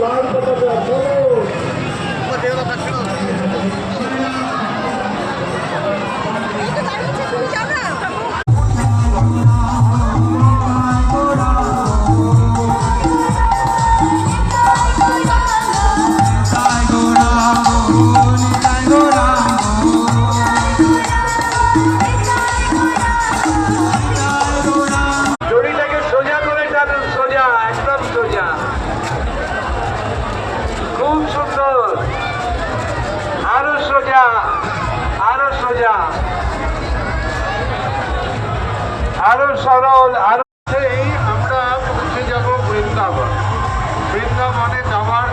লাল পতাকা চলো। খুব সুন্দর, আরো সোজা, আরো সোজা, আরো সরল, আরো। আমরা পৌঁছে যাব বৃন্দাবন। বৃন্দাবনে যাওয়ার